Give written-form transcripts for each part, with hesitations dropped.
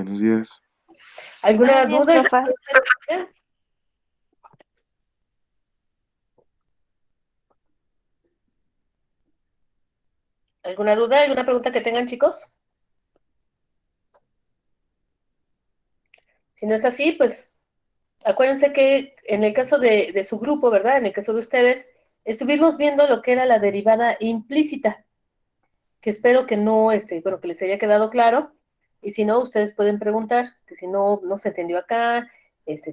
Buenos días. ¿Alguna Buenos días, duda? profa. ¿Alguna duda? ¿Alguna pregunta que tengan, chicos? Si no es así, pues acuérdense que en el caso de su grupo, ¿verdad? En el caso de ustedes, estuvimos viendo lo que era la derivada implícita, que espero que no, bueno, que les haya quedado claro. Y si no, ustedes pueden preguntar, que si no, no se entendió acá,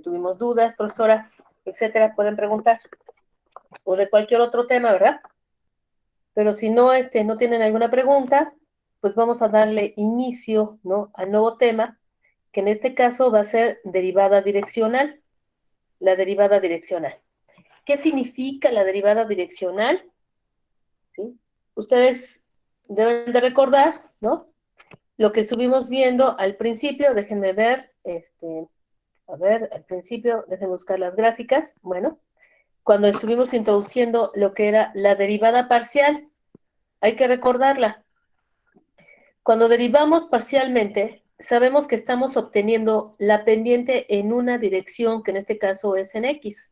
tuvimos dudas, profesora, etcétera, pueden preguntar. O de cualquier otro tema, ¿verdad? Pero si no, no tienen alguna pregunta, pues vamos a darle inicio, ¿no?, al nuevo tema, que en este caso va a ser derivada direccional. La derivada direccional. ¿Qué significa la derivada direccional? ¿Sí? Ustedes deben de recordar, ¿no?, lo que estuvimos viendo al principio. Déjenme ver, a ver, al principio, déjenme buscar las gráficas. Bueno, cuando estuvimos introduciendo lo que era la derivada parcial, hay que recordarla. Cuando derivamos parcialmente, sabemos que estamos obteniendo la pendiente en una dirección, que en este caso es en X,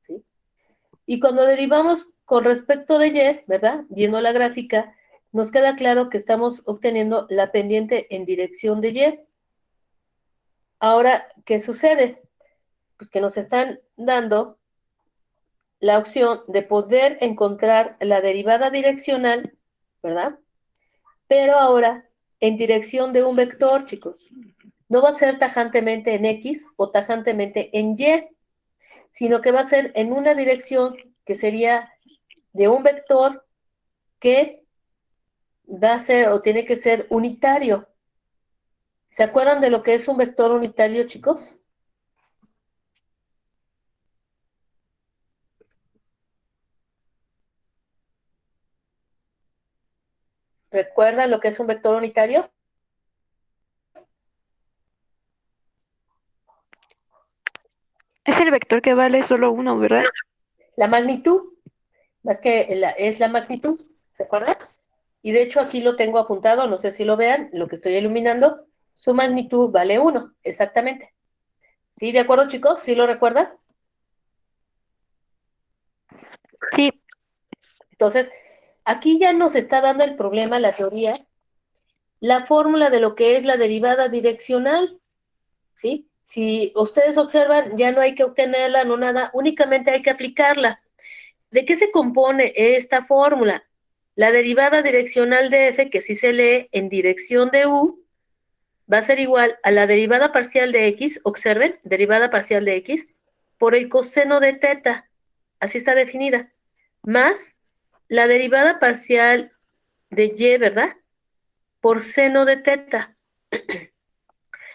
¿sí? Y cuando derivamos con respecto de Y, ¿verdad? Viendo la gráfica, nos queda claro que estamos obteniendo la pendiente en dirección de Y. Ahora, ¿qué sucede? Pues que nos están dando la opción de poder encontrar la derivada direccional, ¿verdad? Pero ahora en dirección de un vector, chicos. No va a ser tajantemente en X o tajantemente en Y, sino que va a ser en una dirección que sería de un vector que va a ser o tiene que ser unitario. ¿Se acuerdan de lo que es un vector unitario, chicos? ¿Recuerdan lo que es un vector unitario? Es el vector que vale solo uno, ¿verdad? La magnitud, más que es la magnitud, ¿se acuerdan? Y de hecho aquí lo tengo apuntado, no sé si lo vean, lo que estoy iluminando, su magnitud vale 1, exactamente. ¿Sí, de acuerdo, chicos? ¿Sí lo recuerdan? Sí. Entonces, aquí ya nos está dando el problema, la teoría, la fórmula de lo que es la derivada direccional, ¿sí? Si ustedes observan, ya no hay que obtenerla, no nada, únicamente hay que aplicarla. ¿De qué se compone esta fórmula? La derivada direccional de f, que sí se lee en dirección de u, va a ser igual a la derivada parcial de x, observen, derivada parcial de x, por el coseno de teta, así está definida, más la derivada parcial de y, ¿verdad?, por seno de teta.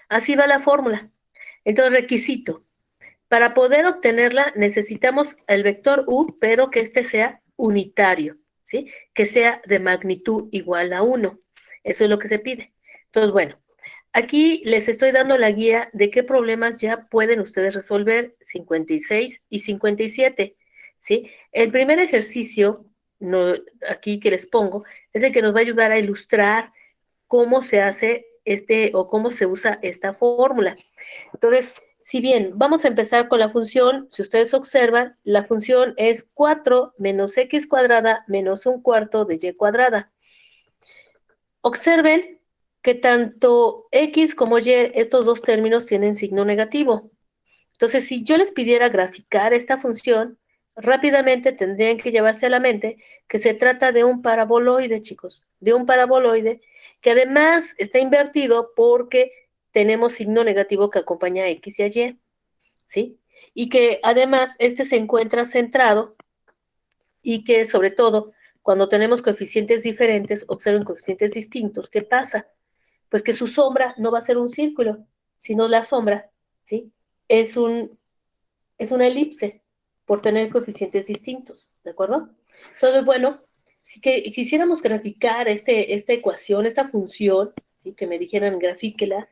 Así va la fórmula. Entonces, requisito. Para poder obtenerla necesitamos el vector u, pero que este sea unitario, ¿sí? Que sea de magnitud igual a 1. Eso es lo que se pide. Entonces, bueno, aquí les estoy dando la guía de qué problemas ya pueden ustedes resolver, 56 y 57, ¿sí? El primer ejercicio, no, aquí que les pongo, es el que nos va a ayudar a ilustrar cómo se hace o cómo se usa esta fórmula. Entonces, si bien vamos a empezar con la función, si ustedes observan, la función es 4 menos x cuadrada menos un cuarto de y cuadrada. Observen que tanto x como y, estos dos términos tienen signo negativo. Entonces, si yo les pidiera graficar esta función, rápidamente tendrían que llevarse a la mente que se trata de un paraboloide, chicos, de un paraboloide que además está invertido porque tenemos signo negativo que acompaña a x y a y, ¿sí? Y que además se encuentra centrado y que sobre todo cuando tenemos coeficientes diferentes, observen coeficientes distintos, ¿qué pasa? Pues que su sombra no va a ser un círculo, sino la sombra, ¿sí? Es un es una elipse por tener coeficientes distintos, ¿de acuerdo? Entonces, bueno, si que quisiéramos graficar esta ecuación, esta función, ¿sí?, que me dijeran grafíquela,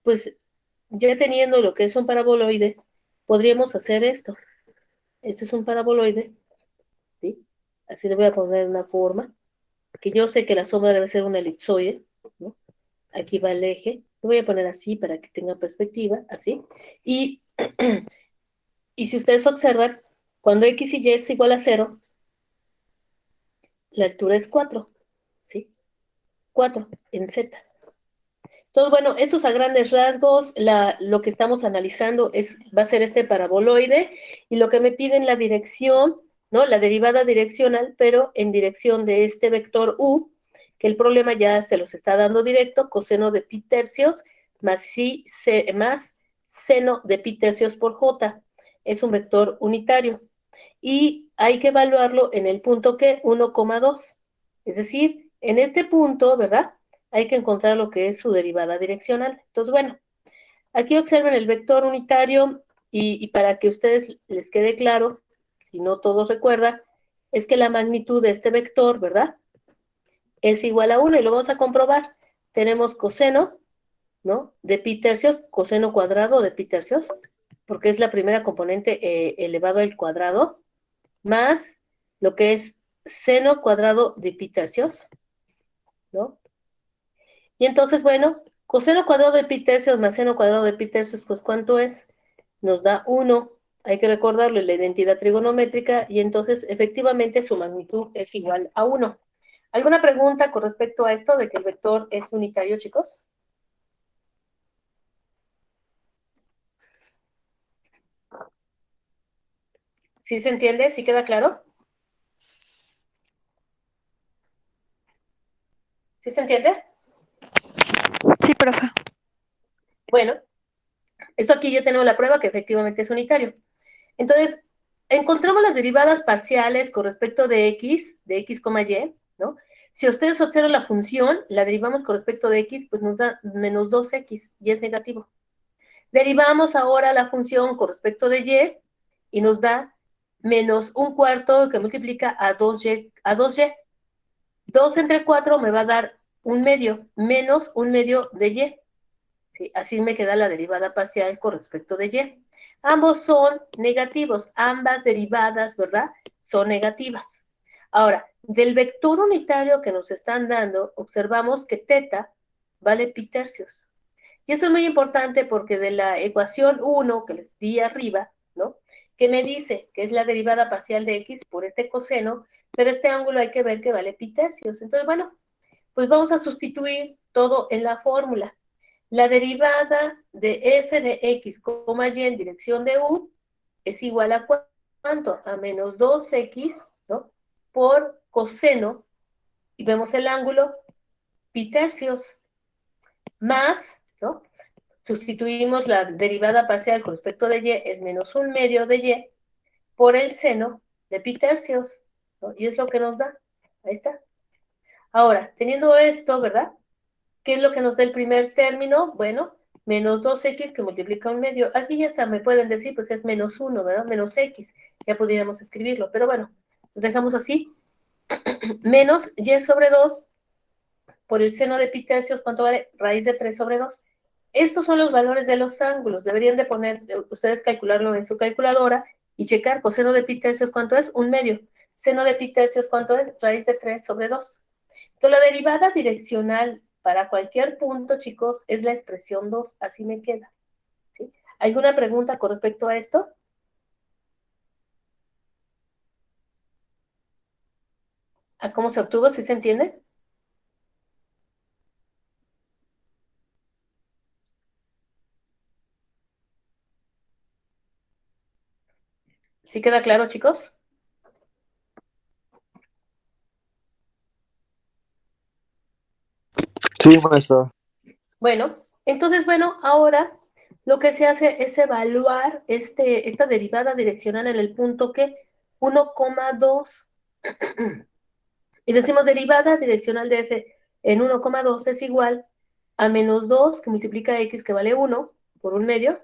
pues ya teniendo lo que es un paraboloide, podríamos hacer esto. Este es un paraboloide, ¿sí? Así le voy a poner una forma, que yo sé que la sombra debe ser una elipsoide, ¿no? Aquí va el eje, Lo voy a poner así para que tenga perspectiva, así. Y, y si ustedes observan, cuando x y y es igual a 0, la altura es 4, ¿sí? 4 en z. Entonces, bueno, esos a grandes rasgos, lo que estamos analizando va a ser este paraboloide, y lo que me piden la dirección, ¿no? La derivada direccional, pero en dirección de este vector u, que el problema ya se los está dando directo, coseno de pi tercios más, más seno de pi tercios por j. Es un vector unitario. Y hay que evaluarlo en el punto que 1,2. Es decir, en este punto, ¿verdad? Hay que encontrar lo que es su derivada direccional. Entonces, bueno, aquí observen el vector unitario, y para que a ustedes les quede claro, si no todos recuerdan, es que la magnitud de este vector, ¿verdad? Es igual a 1, y lo vamos a comprobar. Tenemos coseno, ¿no? De pi tercios, coseno cuadrado de pi tercios, porque es la primera componente elevado al cuadrado, más lo que es seno cuadrado de pi tercios, ¿no? Y entonces, bueno, coseno cuadrado de pi tercios más seno cuadrado de pi tercios, pues ¿cuánto es? Nos da 1. Hay que recordarlo en la identidad trigonométrica, y entonces efectivamente su magnitud es igual a 1. ¿Alguna pregunta con respecto a esto de que el vector es unitario, chicos? ¿Sí se entiende? ¿Sí queda claro? ¿Sí se entiende? Sí, profe. Bueno, esto aquí ya tenemos la prueba que efectivamente es unitario. Entonces, encontramos las derivadas parciales con respecto de x, y, ¿no? Si ustedes observan la función, la derivamos con respecto de x, pues nos da menos 2x, y es negativo. Derivamos ahora la función con respecto de y nos da menos un cuarto que multiplica a 2y, a 2y. 2 entre 4 me va a dar un medio, menos un medio de y. ¿Sí? Así me queda la derivada parcial con respecto de y. Ambos son negativos, ambas derivadas, ¿verdad? Son negativas. Ahora, del vector unitario que nos están dando, observamos que teta vale pi tercios. Y eso es muy importante porque de la ecuación 1 que les di arriba, ¿no? Que me dice que es la derivada parcial de x por este coseno, pero este ángulo hay que ver que vale pi tercios. Entonces, bueno, pues vamos a sustituir todo en la fórmula. La derivada de f de x, y en dirección de u es igual a ¿cuánto? A menos 2x, ¿no? Por coseno, y vemos el ángulo, pi tercios, más, ¿no? Sustituimos la derivada parcial con respecto de y, es menos un medio de y, por el seno de pi tercios, ¿no? Y es lo que nos da. Ahí está. Ahora, teniendo esto, ¿verdad? ¿Qué es lo que nos da el primer término? Bueno, menos 2x que multiplica un medio. Aquí ya está, me pueden decir, pues es menos 1, ¿verdad? Menos x. Ya podríamos escribirlo, pero bueno, lo dejamos así. Menos y sobre 2 por el seno de pi tercios, ¿cuánto vale? Raíz de 3 sobre 2. Estos son los valores de los ángulos. Deberían de poner, ustedes calcularlo en su calculadora y checar coseno de pi tercios, ¿cuánto es? Un medio. Seno de pi tercios, ¿cuánto es? Raíz de 3 sobre 2. Entonces, la derivada direccional para cualquier punto, chicos, es la expresión 2. Así me queda. ¿Sí? ¿Alguna pregunta con respecto a esto? ¿A cómo se obtuvo? ¿Sí se entiende? ¿Sí queda claro, chicos? Sí, maestro. Bueno, entonces, bueno, ahora lo que se hace es evaluar esta derivada direccional en el punto que 1,2. Y decimos derivada direccional de f en 1,2 es igual a menos 2 que multiplica x que vale 1 por un medio,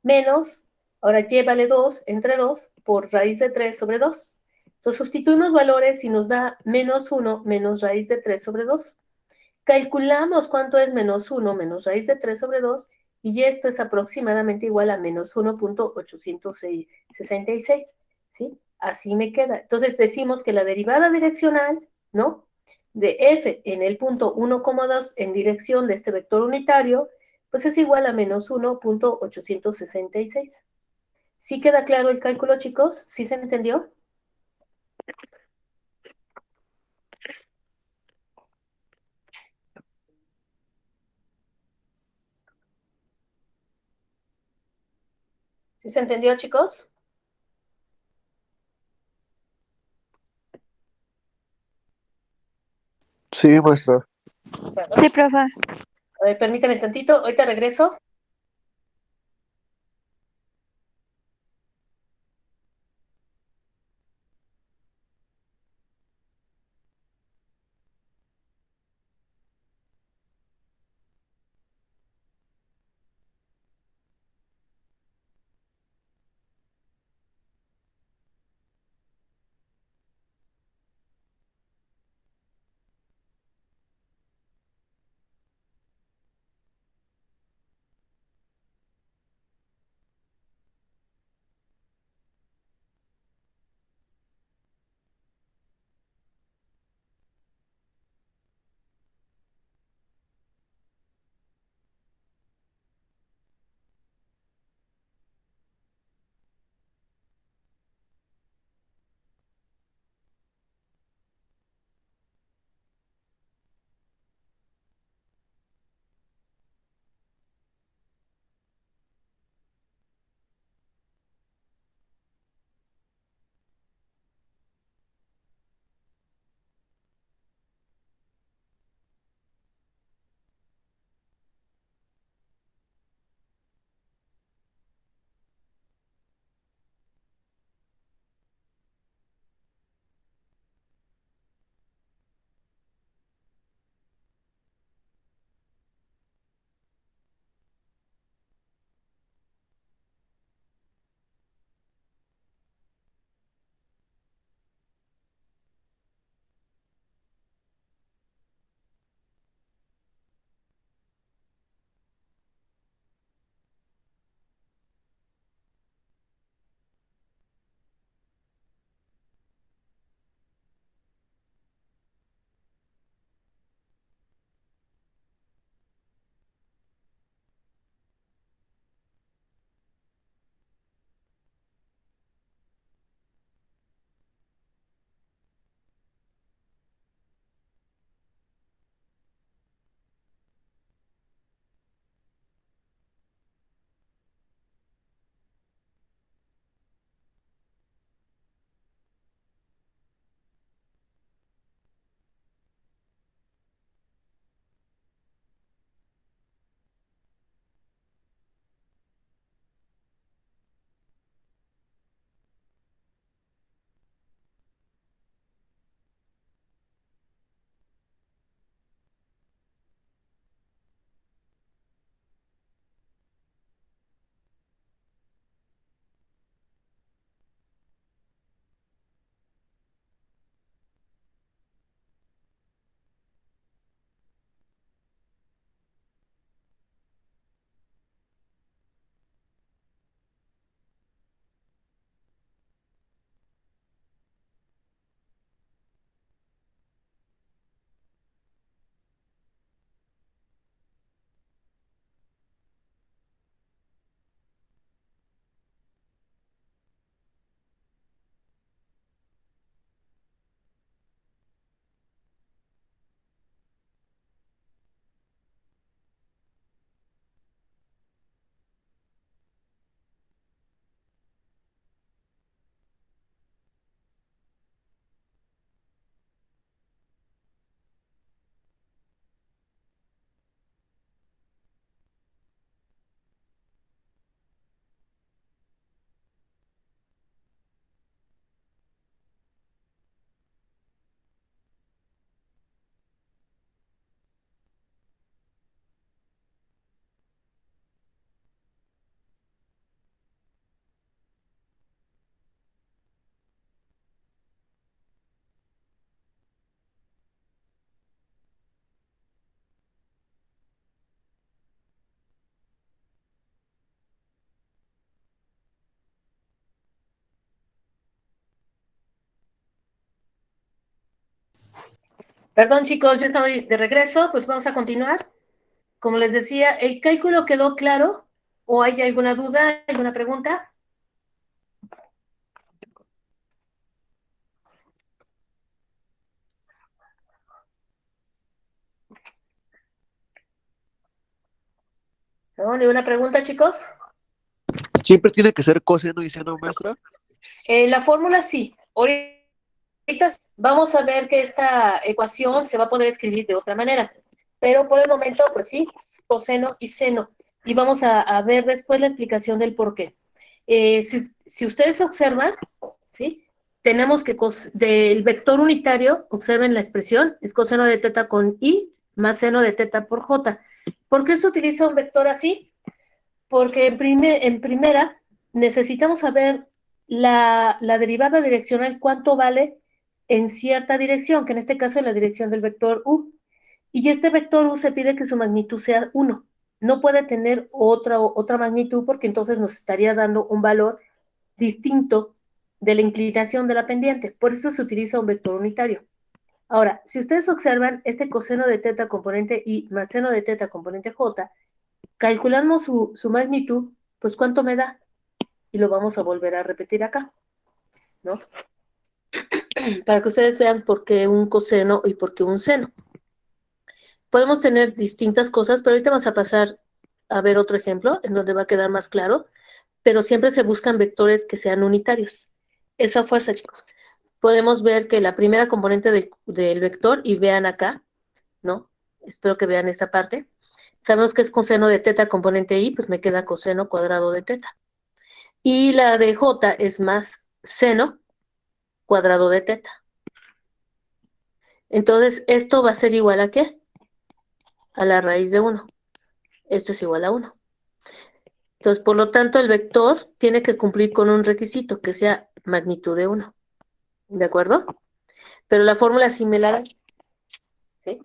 menos, ahora y vale 2 entre 2 por raíz de 3 sobre 2. Entonces sustituimos valores y nos da menos 1 menos raíz de 3 sobre 2. Calculamos cuánto es menos 1 menos raíz de 3 sobre 2, y esto es aproximadamente igual a menos 1,866, ¿sí? Así me queda. Entonces decimos que la derivada direccional, ¿no? De f en el punto 1,2 en dirección de este vector unitario pues es igual a -1,866. ¿Sí queda claro el cálculo, chicos? ¿Sí se entendió? ¿Sí se entendió, chicos? Sí, maestra. Sí, profe. A ver, permítame tantito, ahorita regreso. Perdón, chicos, ya estoy de regreso, pues vamos a continuar. como les decía, ¿el cálculo quedó claro? ¿O hay alguna duda, alguna pregunta? ¿No? ¿Ninguna pregunta, chicos? ¿Siempre tiene que ser coseno y seno, maestra? La fórmula sí. Ahorita vamos a ver que esta ecuación se va a poder escribir de otra manera. Pero por el momento, pues sí, coseno y seno. Y vamos a ver después la explicación del por qué. Si ustedes observan, ¿sí? Tenemos que del vector unitario, observen la expresión, es coseno de teta con i más seno de teta por j. ¿Por qué se utiliza un vector así? Porque en primera necesitamos saber la derivada direccional, cuánto vale en cierta dirección, que en este caso es la dirección del vector u. Y este vector u se pide que su magnitud sea 1. No puede tener otra magnitud porque entonces nos estaría dando un valor distinto de la inclinación de la pendiente. Por eso se utiliza un vector unitario. Ahora, si ustedes observan este coseno de teta componente i más seno de teta componente j, calculamos su magnitud, pues ¿cuánto me da? Y lo vamos a volver a repetir acá, ¿no? Para que ustedes vean por qué un coseno y por qué un seno. Podemos tener distintas cosas, pero ahorita vamos a pasar a ver otro ejemplo en donde va a quedar más claro, pero siempre se buscan vectores que sean unitarios. Eso a fuerza, chicos. Podemos ver que la primera componente del vector, y vean acá, ¿no? Espero que vean esta parte. Sabemos que es coseno de teta componente i, pues me queda coseno cuadrado de teta. Y la de j es más seno cuadrado de teta. Entonces, esto va a ser igual a ¿qué? A la raíz de 1. Esto es igual a 1. Entonces, por lo tanto, el vector tiene que cumplir con un requisito, que sea magnitud de 1. ¿De acuerdo? Pero la fórmula sí me la da. ¿Sí?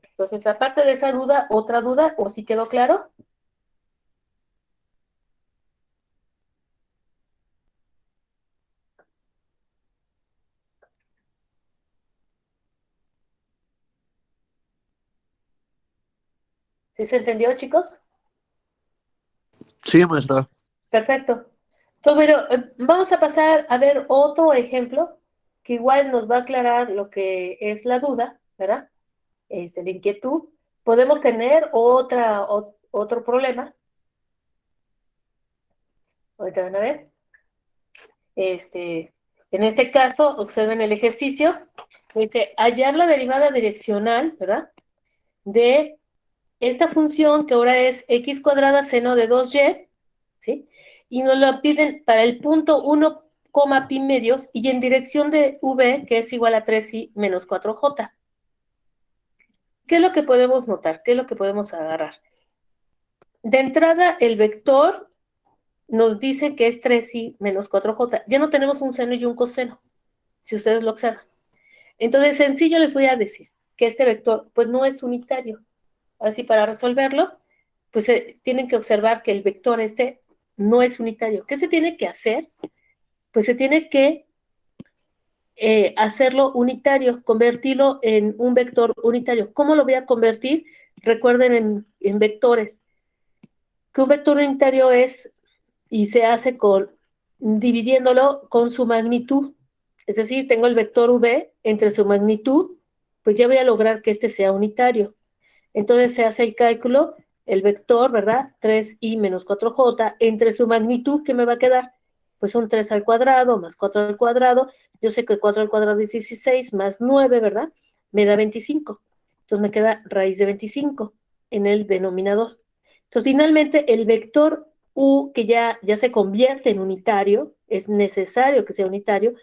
Entonces, aparte de esa duda, otra duda, ¿o si quedó claro? ¿Sí se entendió, chicos? Sí, maestra. Perfecto. Entonces, bueno, vamos a pasar a ver otro ejemplo que igual nos va a aclarar lo que es la duda, ¿verdad? La inquietud. Podemos tener otro problema. Ahorita van a ver. En este caso, observen el ejercicio. Dice, hallar la derivada direccional, ¿verdad? De esta función que ahora es x cuadrada seno de 2y, ¿sí? Y nos lo piden para el punto 1, pi medios y en dirección de v, que es igual a 3i menos 4j. ¿Qué es lo que podemos notar? ¿Qué es lo que podemos agarrar? De entrada, el vector nos dice que es 3i menos 4j. Ya no tenemos un seno y un coseno, si ustedes lo observan. Entonces, sencillo les voy a decir que este vector, pues no es unitario. Así para resolverlo, pues tienen que observar que el vector no es unitario. ¿Qué se tiene que hacer? Pues se tiene que hacerlo unitario, convertirlo en un vector unitario. ¿Cómo lo voy a convertir? Recuerden en vectores, que un vector unitario es y se hace dividiéndolo con su magnitud. Es decir, tengo el vector v entre su magnitud, pues ya voy a lograr que este sea unitario. Entonces se hace el cálculo, el vector, ¿verdad? 3i menos 4j, entre su magnitud, ¿qué me va a quedar? Pues un 3 al cuadrado más 4 al cuadrado. Yo sé que 4 al cuadrado es 16 más 9, ¿verdad? Me da 25. Entonces me queda raíz de 25 en el denominador. Entonces finalmente el vector u, que ya se convierte en unitario, es necesario que sea unitario,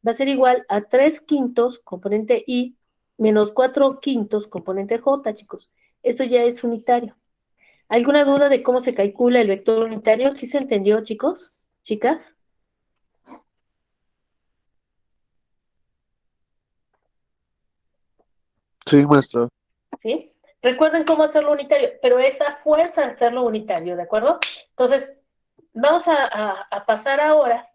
va a ser igual a 3 quintos componente i menos 4 quintos componente j, chicos. Esto ya es unitario. ¿Alguna duda de cómo se calcula el vector unitario? ¿Sí se entendió, chicos? ¿Chicas? Sí, maestra. ¿Sí? Recuerden cómo hacerlo unitario, pero es a fuerza hacerlo unitario, ¿de acuerdo? Entonces, vamos a pasar ahora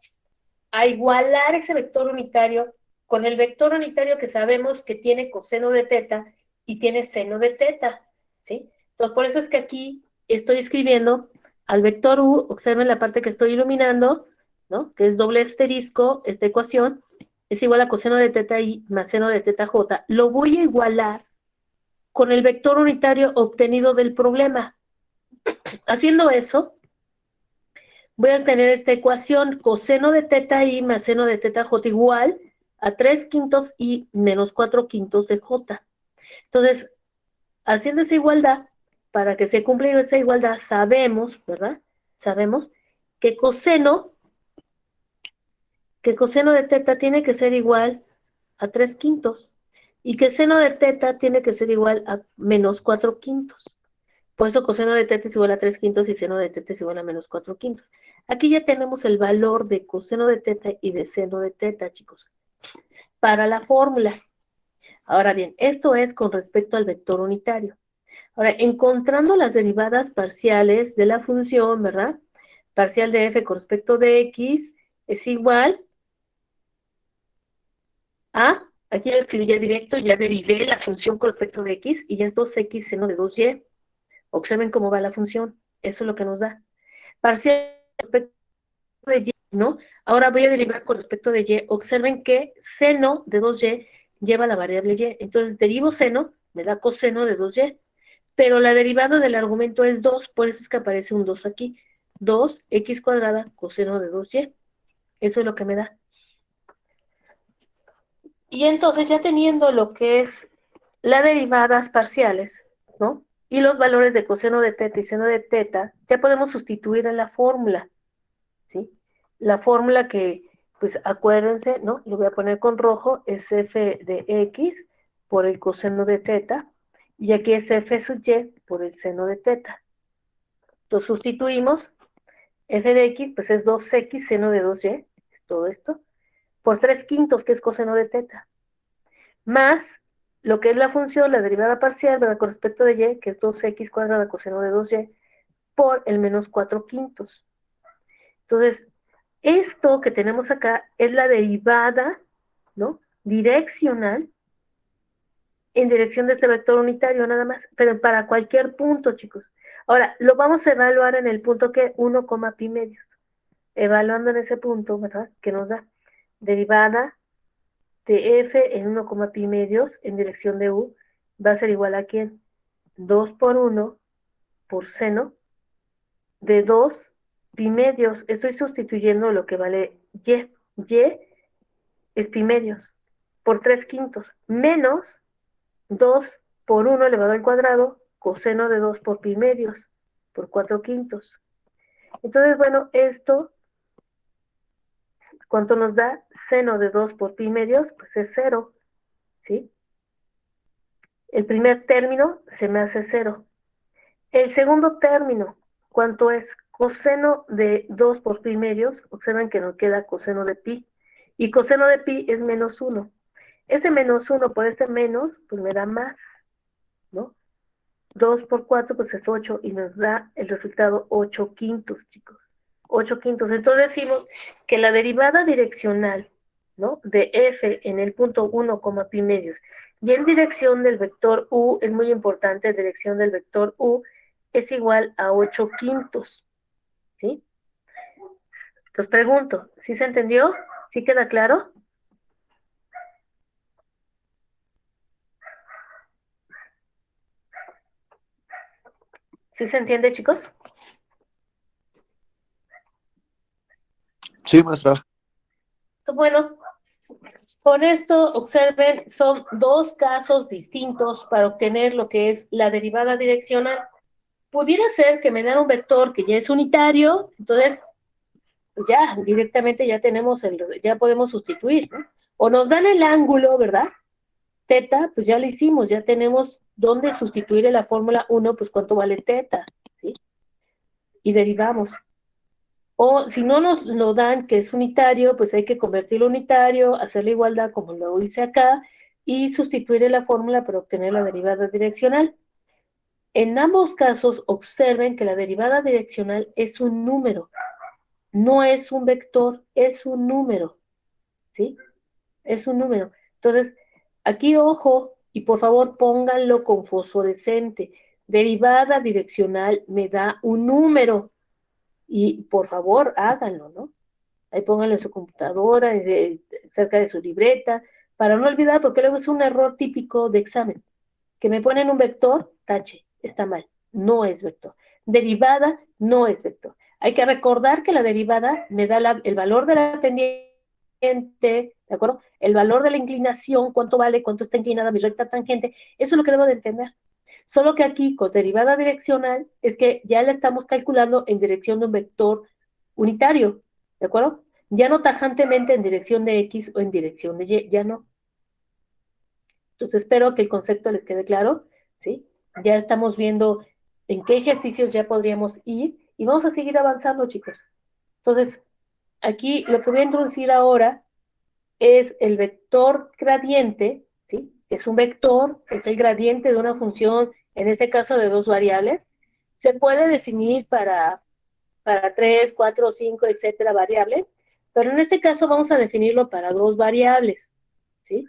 a igualar ese vector unitario con el vector unitario que sabemos que tiene coseno de teta y tiene seno de teta, ¿sí? Entonces, por eso es que aquí estoy escribiendo al vector u, observen la parte que estoy iluminando, ¿no? Que es doble asterisco, esta ecuación, es igual a coseno de teta i más seno de teta j. Lo voy a igualar con el vector unitario obtenido del problema. Haciendo eso, voy a tener esta ecuación, coseno de teta i más seno de teta j igual a 3 quintos i menos 4 quintos de j. Entonces, haciendo esa igualdad, para que se cumpla esa igualdad, sabemos, ¿verdad? Sabemos que coseno de teta tiene que ser igual a 3 quintos y que seno de teta tiene que ser igual a menos 4 quintos. Por eso coseno de teta es igual a 3 quintos y seno de teta es igual a menos 4 quintos. Aquí ya tenemos el valor de coseno de teta y de seno de teta, chicos, para la fórmula. Ahora bien, esto es con respecto al vector unitario. Ahora, encontrando las derivadas parciales de la función, ¿verdad? Parcial de f con respecto de x es igual a, aquí ya escribí ya directo, ya derivé la función con respecto de x y ya es 2x seno de 2y. Observen cómo va la función, eso es lo que nos da. Parcial con respecto de y, ¿no? Ahora voy a derivar con respecto de y. Observen que seno de 2y lleva la variable y. Entonces derivo seno, me da coseno de 2y. Pero la derivada del argumento es 2, por eso es que aparece un 2 aquí. 2x cuadrada coseno de 2y. Eso es lo que me da. Y entonces ya teniendo lo que es las derivadas parciales, ¿no? Y los valores de coseno de teta y seno de teta, ya podemos sustituir en la fórmula, ¿sí? La fórmula que, pues acuérdense, ¿no? Lo voy a poner con rojo, es f de x por el coseno de teta, y aquí es f sub y por el seno de teta. Entonces sustituimos, f de x, pues es 2x seno de 2y, es todo esto, por 3 quintos, que es coseno de teta, más lo que es la función, la derivada parcial, ¿verdad? Con respecto de y, que es 2x cuadrada coseno de 2y, por el menos 4 quintos. Entonces, esto que tenemos acá es la derivada, ¿no? Direccional, en dirección de este vector unitario nada más, pero para cualquier punto, chicos. Ahora, lo vamos a evaluar en el punto que 1, pi medios. Evaluando en ese punto, ¿verdad? Que nos da derivada de f en 1, pi medios en dirección de u, va a ser igual a ¿quién? 2 por 1 por seno de 2 pi medios. Estoy sustituyendo lo que vale y. Y es pi medios por 3 quintos menos 2 por 1 elevado al cuadrado coseno de 2 por pi medios por 4 quintos. Entonces, bueno, esto, ¿cuánto nos da? Seno de 2 por pi medios, pues es 0, ¿sí? El primer término se me hace 0. El segundo término, ¿cuánto es? Coseno de 2 por pi medios, observen que nos queda coseno de pi. Y coseno de pi es menos 1. Ese menos 1 por este menos, pues me da más, ¿no? 2 por 4, pues es 8 y nos da el resultado 8 quintos, chicos. 8 quintos. Entonces decimos que la derivada direccional, ¿no? De f en el punto 1, pi medios y en dirección del vector u, es muy importante, dirección del vector u es igual a 8 quintos, ¿sí? Entonces pregunto, ¿sí se entendió? ¿Sí queda claro? ¿Sí se entiende, chicos? Sí, maestra. Bueno, con esto, observen, son dos casos distintos para obtener lo que es la derivada direccional. Pudiera ser que me dan un vector que ya es unitario, entonces pues ya directamente ya tenemos ya podemos sustituir, ¿no? O nos dan el ángulo, ¿verdad? Teta, pues ya lo hicimos, ya tenemos dónde sustituir en la fórmula 1, pues cuánto vale teta, ¿sí? Y derivamos. O si no nos lo dan que es unitario, pues hay que convertirlo unitario, hacer la igualdad como lo hice acá, y sustituir en la fórmula para obtener la derivada direccional. En ambos casos, observen que la derivada direccional es un número, no es un vector, es un número, ¿sí? Es un número. Entonces, aquí ojo, y por favor pónganlo con fosforescente. Derivada direccional me da un número. Y por favor, háganlo, ¿no? Ahí pónganlo en su computadora, cerca de su libreta, para no olvidar, porque luego es un error típico de examen. Que me ponen un vector, tache, está mal, no es vector. Derivada no es vector. Hay que recordar que la derivada me da el valor de la pendiente, ¿de acuerdo? El valor de la inclinación, cuánto vale, cuánto está inclinada mi recta tangente, eso es lo que debo de entender. Solo que aquí, con derivada direccional, es que ya la estamos calculando en dirección de un vector unitario, ¿de acuerdo? Ya no tajantemente en dirección de X o en dirección de Y, ya no. Entonces espero que el concepto les quede claro, ¿sí? Ya estamos viendo en qué ejercicios ya podríamos ir y vamos a seguir avanzando, chicos. Entonces, aquí lo que voy a introducir ahora es el vector gradiente, ¿sí? Es un vector, es el gradiente de una función, en este caso de dos variables. Se puede definir para 3, 4, 5, etcétera, variables, pero en este caso vamos a definirlo para dos variables, ¿sí?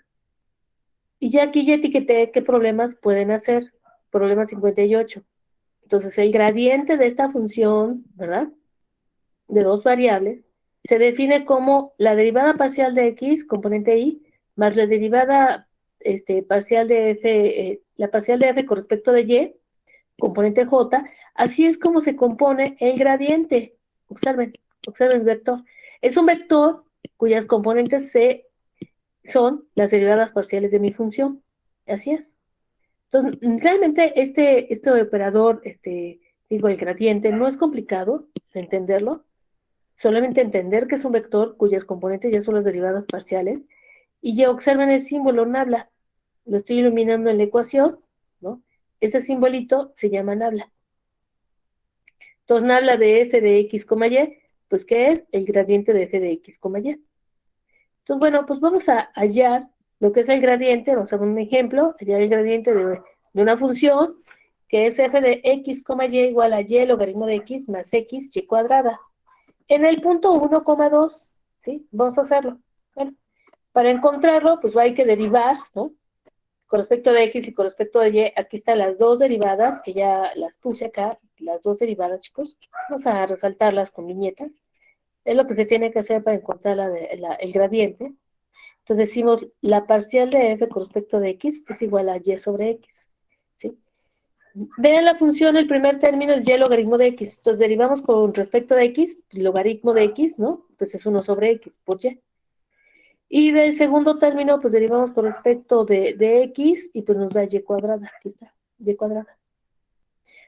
Y ya aquí ya etiqueté qué problemas pueden hacer. Problema 58. Entonces, el gradiente de esta función, ¿verdad? De dos variables, se define como la derivada parcial de x, componente y, más la derivada parcial de f, la parcial de f con respecto de y, componente j. Así es como se compone el gradiente. Observen, observen el vector. Es un vector cuyas componentes c son las derivadas parciales de mi función. Así es. Entonces, realmente este operador, digo, el gradiente, no es complicado de entenderlo, solamente entender que es un vector cuyas componentes ya son las derivadas parciales, y ya observen el símbolo nabla, lo estoy iluminando en la ecuación, ¿no? Ese simbolito se llama nabla. Entonces, nabla de f de x, y, pues, ¿qué es? El gradiente de f de x, y. Entonces, bueno, pues vamos a hallar lo que es el gradiente, vamos a ver un ejemplo, hallar el gradiente de una función que es f de x, y igual a y logaritmo de x más x, y cuadrada. En el punto 1,2, ¿sí? Vamos a hacerlo. Bueno, para encontrarlo, pues hay que derivar, ¿no? Con respecto de x y con respecto de y, aquí están las dos derivadas, que ya las puse acá, las dos derivadas, chicos. Vamos a resaltarlas con viñeta. Es lo que se tiene que hacer para encontrar el gradiente. Entonces decimos la parcial de f con respecto de x es igual a y sobre x. ¿Sí? Vean la función, el primer término es y logaritmo de x. Entonces derivamos con respecto de x, logaritmo de x, ¿no? Pues es 1 sobre x por y. Y del segundo término, pues derivamos con respecto de x y pues nos da y cuadrada. Aquí está, y cuadrada.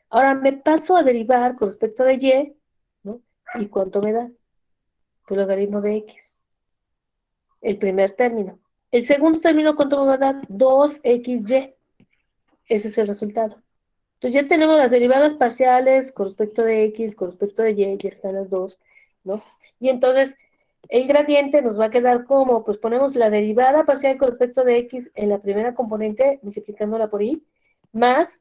Ahora me paso a derivar con respecto de y, ¿no? ¿Y cuánto me da? Pues logaritmo de x. El primer término. El segundo término, ¿cuánto me va a dar? 2xy. Ese es el resultado. Entonces ya tenemos las derivadas parciales con respecto de x, con respecto de y, ya están las dos, ¿no? Y entonces el gradiente nos va a quedar como, pues ponemos la derivada parcial con respecto de x en la primera componente, multiplicándola por y, más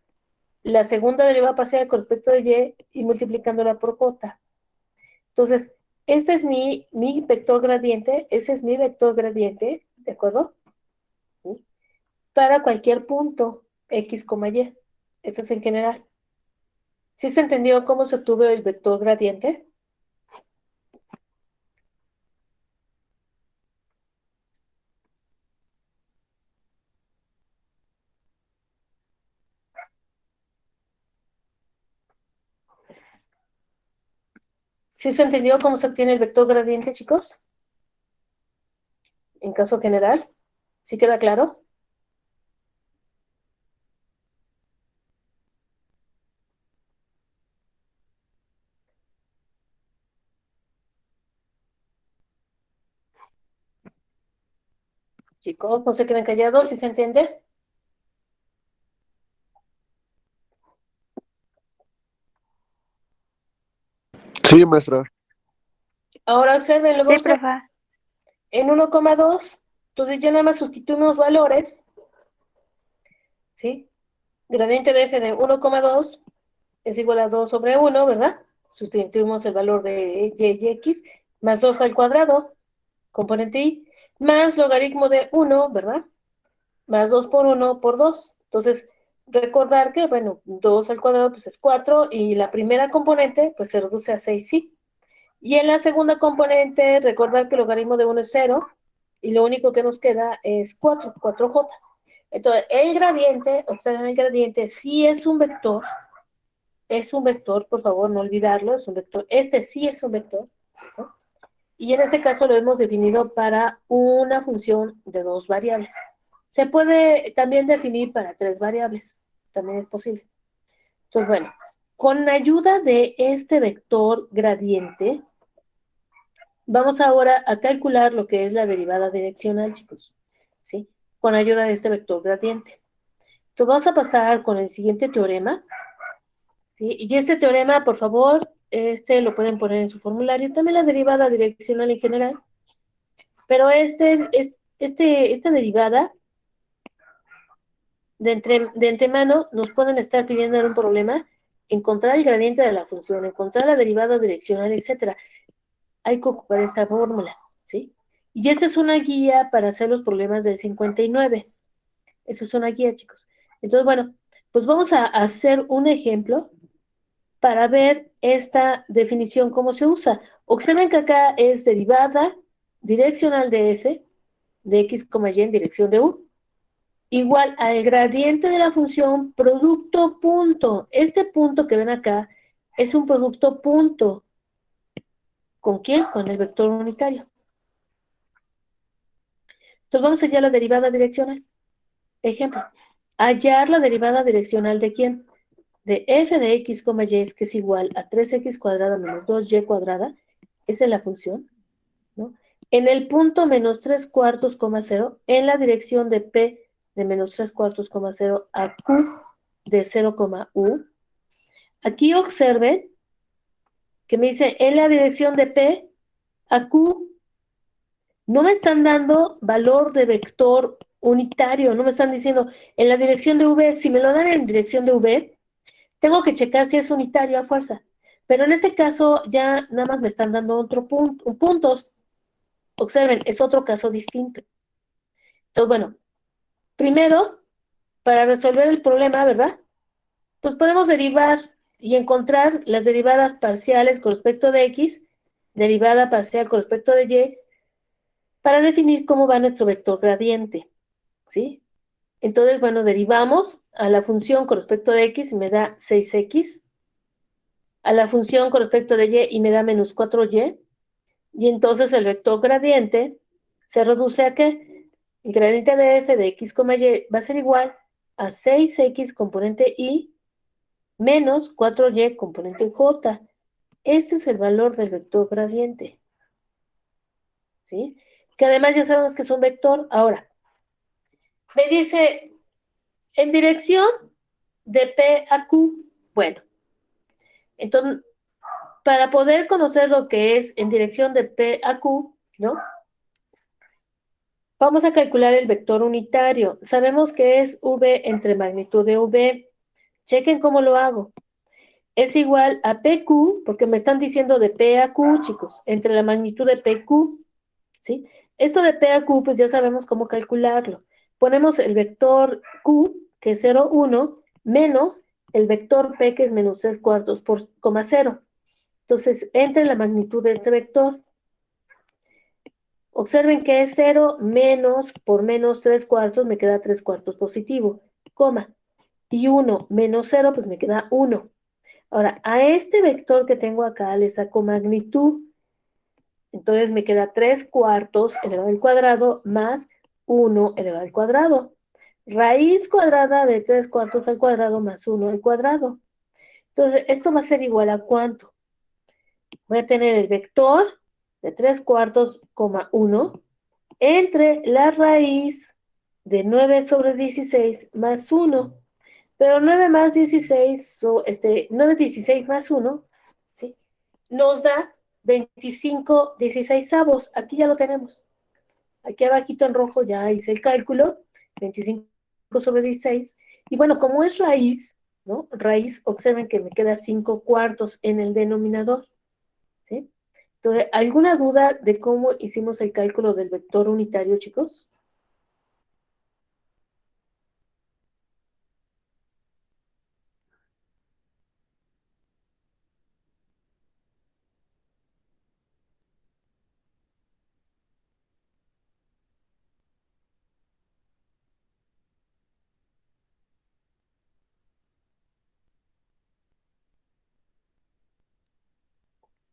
la segunda derivada parcial con respecto de y multiplicándola por j. Entonces, este es mi vector gradiente, ese es mi vector gradiente, ¿de acuerdo? ¿Sí? Para cualquier punto x, y. Esto es en general. ¿Sí se entendió cómo se obtuvo el vector gradiente? ¿Sí se entendió cómo se obtiene el vector gradiente, chicos? En caso general. ¿Sí queda claro? Chicos, no se queden callados, ¿sí se entiende? Sí, maestra. Ahora observen, luego Sí, profa. en 1,2, entonces ya nada más sustituimos valores, ¿sí? Gradiente de f de 1,2 es igual a 2 sobre 1, ¿verdad? Sustituimos el valor de y x, más 2 al cuadrado, componente y, más logaritmo de 1, ¿verdad? Más 2 por 1 por 2. Entonces, recordar que, bueno, 2 al cuadrado pues es 4 y la primera componente pues se reduce a 6, sí. Y en la segunda componente, recordar que el logaritmo de 1 es 0 y lo único que nos queda es 4, 4j. Entonces, el gradiente, observen el gradiente, sí es un vector, por favor, no olvidarlo, es un vector, este sí es un vector, ¿no? Y en este caso lo hemos definido para una función de 2 variables. Se puede también definir para 3 variables, también es posible. Entonces, bueno, con ayuda de este vector gradiente, vamos ahora a calcular lo que es la derivada direccional, chicos, ¿sí? Con ayuda de este vector gradiente. Entonces, vamos a pasar con el siguiente teorema, ¿sí? Y este teorema, por favor, lo pueden poner en su formulario, también la derivada direccional en general, pero esta derivada de antemano nos pueden estar pidiendo un problema, encontrar el gradiente de la función, encontrar la derivada direccional, etcétera. Hay que ocupar esta fórmula, ¿sí? Y esta es una guía para hacer los problemas del 59. Eso es una guía, chicos. Entonces, bueno, pues vamos a hacer un ejemplo para ver esta definición, cómo se usa. Observen que acá es derivada direccional de f de x, y en dirección de u, igual al gradiente de la función producto punto. Este punto que ven acá es un producto punto. ¿Con quién? Con el vector unitario. Entonces vamos allá a la derivada direccional. Ejemplo, hallar la derivada direccional de quién? De f de x, y, que es igual a 3x cuadrada menos 2y cuadrada. Esa es la función, ¿no? En el punto menos 3 cuartos, 0, en la dirección de p de menos 3 cuartos, 0 a q de 0, u. Aquí observen que me dice en la dirección de p a q. No me están dando valor de vector unitario, no me están diciendo en la dirección de v. Si me lo dan en dirección de v, tengo que checar si es unitario a fuerza. Pero en este caso ya nada más me están dando otro punto, puntos. Observen, es otro caso distinto. Entonces, bueno, primero, para resolver el problema, ¿verdad? Pues podemos derivar y encontrar las derivadas parciales con respecto de x, derivada parcial con respecto de y, para definir cómo va nuestro vector gradiente, ¿sí? Entonces, bueno, derivamos a la función con respecto de x y me da 6x, a la función con respecto de y y me da menos 4y, y entonces el vector gradiente se reduce a ¿qué? El gradiente de f de x, y va a ser igual a 6x componente y menos 4y componente j. Este es el valor del vector gradiente, ¿sí? Que además ya sabemos que es un vector. Ahora, me dice, en dirección de P a Q, bueno, entonces, para poder conocer lo que es en dirección de P a Q, ¿no? Vamos a calcular el vector unitario. Sabemos que es V entre magnitud de V. Chequen cómo lo hago. Es igual a PQ, porque me están diciendo de P a Q, chicos, entre la magnitud de PQ, ¿sí? Esto de P a Q, pues ya sabemos cómo calcularlo. Ponemos el vector Q, que es 0, 1, menos el vector P, que es menos 3 cuartos por 0. Entonces, entre la magnitud de este vector, observen que es 0 menos por menos 3 cuartos, me queda 3 cuartos positivo, coma. Y 1 menos 0, pues me queda 1. Ahora, a este vector que tengo acá le saco magnitud. Entonces me queda 3 cuartos elevado al cuadrado más 1 elevado al cuadrado. Raíz cuadrada de 3 cuartos al cuadrado más 1 al cuadrado. Entonces, esto va a ser igual a ¿cuánto? Voy a tener el vector de 3 cuartos, 1, entre la raíz de 9 sobre 16 más 1. Pero 9 más 16, 9, 16 más 1, ¿sí? Nos da 25 16avos. Aquí ya lo tenemos. Aquí abajito en rojo ya hice el cálculo. 25 sobre 16. Y bueno, como es raíz, ¿no? Raíz, observen que me queda 5 cuartos en el denominador, ¿sí? Entonces, ¿alguna duda de cómo hicimos el cálculo del vector unitario, chicos?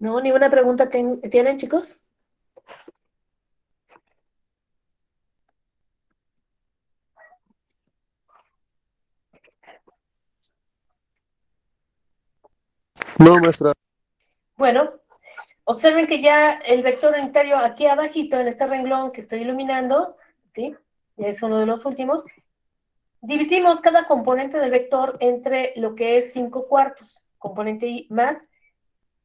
¿No? ¿Ninguna pregunta tienen, chicos? No, maestra. Bueno, observen que ya el vector unitario aquí abajito, en este renglón que estoy iluminando, ¿sí? Es uno de los últimos. Dividimos cada componente del vector entre lo que es 5 cuartos, componente I más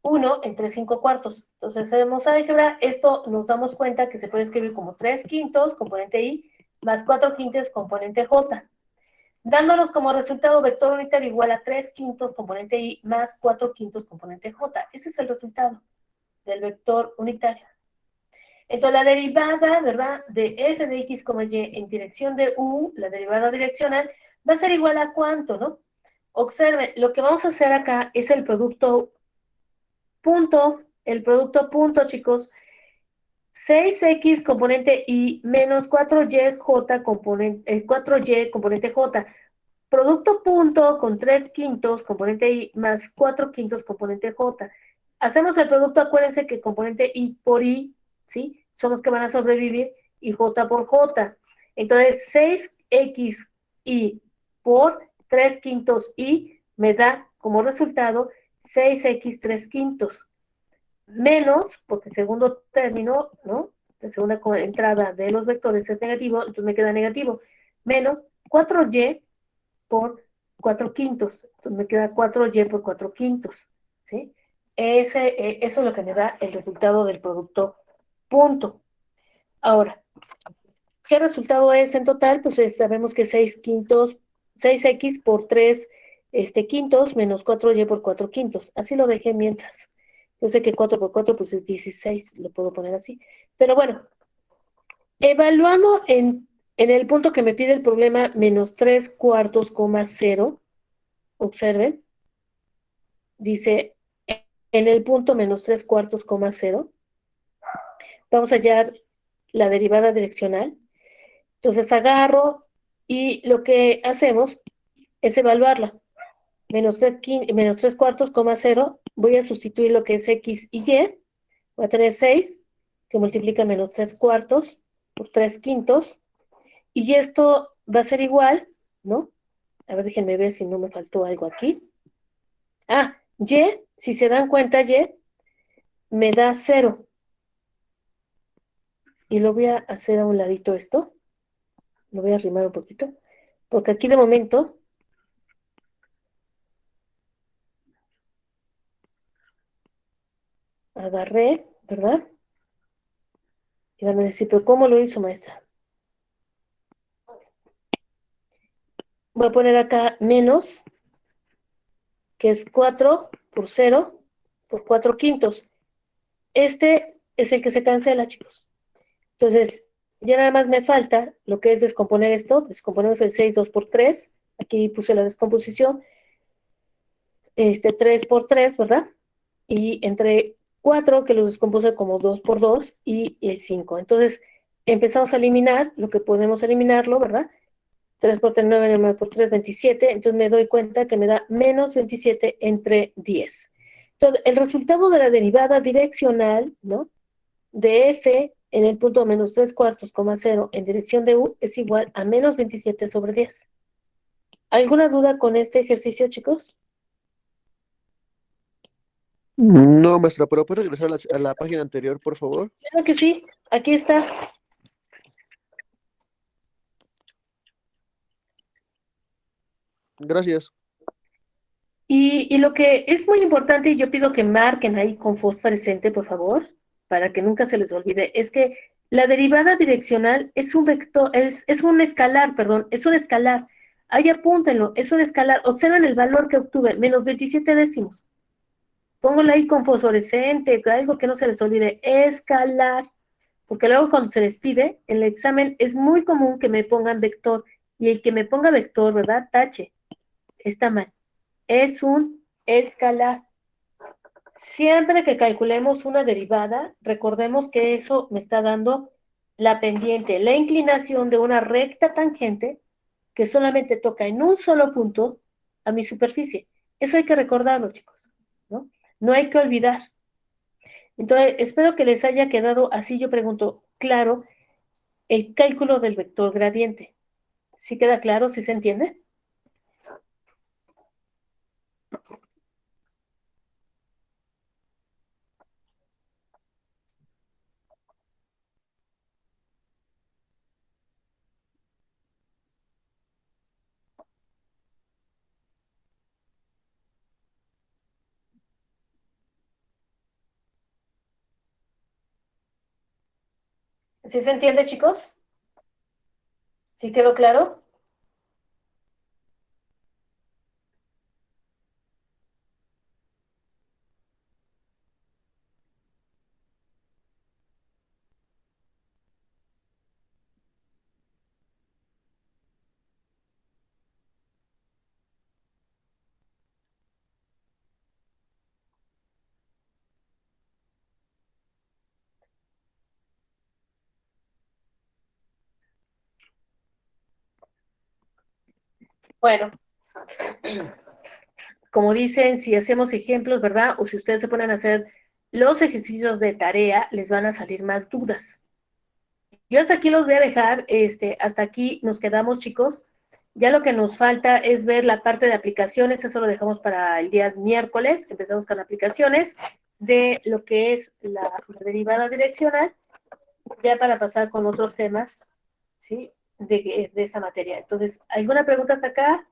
1 entre 5 cuartos. Entonces, hacemos álgebra, esto nos damos cuenta que se puede escribir como 3 quintos, componente I, más 4 quintos, componente J, dándonos como resultado vector unitario igual a 3 quintos, componente I, más 4 quintos, componente J. Ese es el resultado del vector unitario. Entonces, la derivada, ¿verdad?, de f de x, y en dirección de u, la derivada direccional, va a ser igual a ¿cuánto, no? Observen, lo que vamos a hacer acá es el producto punto, chicos, 6x componente y menos 4y componente, 4y componente j, producto punto con 3 quintos componente i más 4 quintos componente j. Hacemos el producto, acuérdense que componente i por i, ¿sí? Son los que van a sobrevivir, y j por j. Entonces, 6x i por 3 quintos i me da como resultado 6x 3 quintos. Menos, porque el segundo término, ¿no? La segunda entrada de los vectores es negativo, entonces me queda negativo. Menos 4y por 4 quintos. Entonces me queda 4y por 4 quintos. ¿Sí? Eso es lo que me da el resultado del producto punto. Ahora, ¿qué resultado es en total? Pues sabemos que 6 quintos, 6x por 3 quintos menos 4y por 4 quintos. Así lo dejé mientras. Yo sé que 4 por 4 pues es 16, lo puedo poner así. Pero bueno, evaluando en el punto que me pide el problema menos 3 cuartos, 0, observen, dice en el punto menos 3 cuartos, 0, vamos a hallar la derivada direccional. Entonces agarro y lo que hacemos es evaluarla. Menos 3 cuartos, 0, voy a sustituir lo que es x y y, voy a tener 6, que multiplica menos 3 cuartos por 3 quintos, y esto va a ser igual, ¿no? A ver, déjenme ver si no me faltó algo aquí. Ah, y, si se dan cuenta, y me da 0. Y lo voy a hacer a un ladito esto. Lo voy a arrimar un poquito. Porque aquí de momento agarré, ¿verdad? Y van a decir, pero ¿cómo lo hizo, maestra? Voy a poner acá menos, que es 4 por 0 por 4 quintos. Este es el que se cancela, chicos. Entonces, ya nada más me falta lo que es descomponer esto. Descomponemos el 6, 2 por 3. Aquí puse la descomposición. 3 por 3, ¿verdad? Y entre 4, que lo descompuse como 2 por 2, y el 5. Entonces, empezamos a eliminar lo que podemos eliminarlo, ¿verdad? 3 por 3, 9, 9 por 3, 27. Entonces me doy cuenta que me da menos 27 entre 10. Entonces, el resultado de la derivada direccional, ¿no?, de f en el punto menos 3 cuartos, 0 en dirección de u es igual a menos 27 sobre 10. ¿Alguna duda con este ejercicio, chicos? No, maestra, pero ¿puede regresar a la página anterior, por favor? Claro que sí, aquí está. Gracias. Y lo que es muy importante, y yo pido que marquen ahí con fosforescente, por favor, para que nunca se les olvide, es que la derivada direccional es un vector, es un escalar, perdón, es un escalar. Ahí apúntenlo, es un escalar. Observen el valor que obtuve, menos 27 décimos. Pónganlo ahí con fosforescente, algo que no se les olvide, escalar. Porque luego cuando se les pide, en el examen es muy común que me pongan vector, y el que me ponga vector, ¿verdad? Tache, está mal. Es un escalar. Siempre que calculemos una derivada, recordemos que eso me está dando la pendiente, la inclinación de una recta tangente que solamente toca en un solo punto a mi superficie. Eso hay que recordarlo, chicos, ¿no? No hay que olvidar. Entonces, espero que les haya quedado, así yo pregunto, claro, el cálculo del vector gradiente. ¿Sí queda claro? ¿Sí se entiende? ¿Sí se entiende, chicos? ¿Sí quedó claro? Bueno, como dicen, si hacemos ejemplos, ¿verdad? O si ustedes se ponen a hacer los ejercicios de tarea, les van a salir más dudas. Yo hasta aquí los voy a dejar, hasta aquí nos quedamos, chicos. Ya lo que nos falta es ver la parte de aplicaciones, eso lo dejamos para el día miércoles, que empezamos con aplicaciones de lo que es la derivada direccional, ya para pasar con otros temas, ¿sí? De esa materia. Entonces, ¿alguna pregunta hasta acá?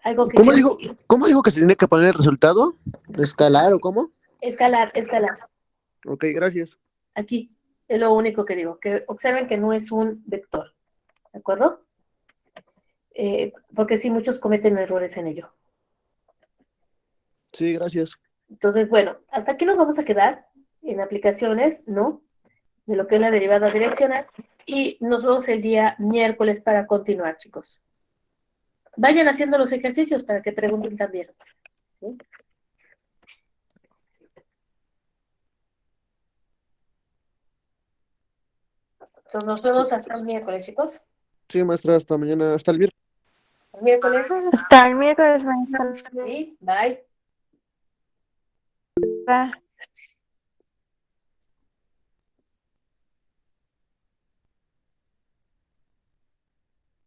¿Algo que ¿Cómo quieran? dijo, cómo dijo que se tiene que poner el resultado? ¿Escalar o cómo? Escalar, escalar. Ok, gracias. Aquí es lo único que digo, que observen que no es un vector, ¿de acuerdo? Porque sí, muchos cometen errores en ello. Sí, gracias. Entonces, bueno, hasta aquí nos vamos a quedar en aplicaciones, ¿no? De lo que es la derivada direccional y nos vemos el día miércoles para continuar, chicos. Vayan haciendo los ejercicios para que pregunten también. ¿Sí? Entonces nos Sí, vemos hasta el miércoles, chicos. sí, maestra, hasta mañana, hasta el viernes. El miércoles. Hasta el miércoles, maestra. Sí, bye.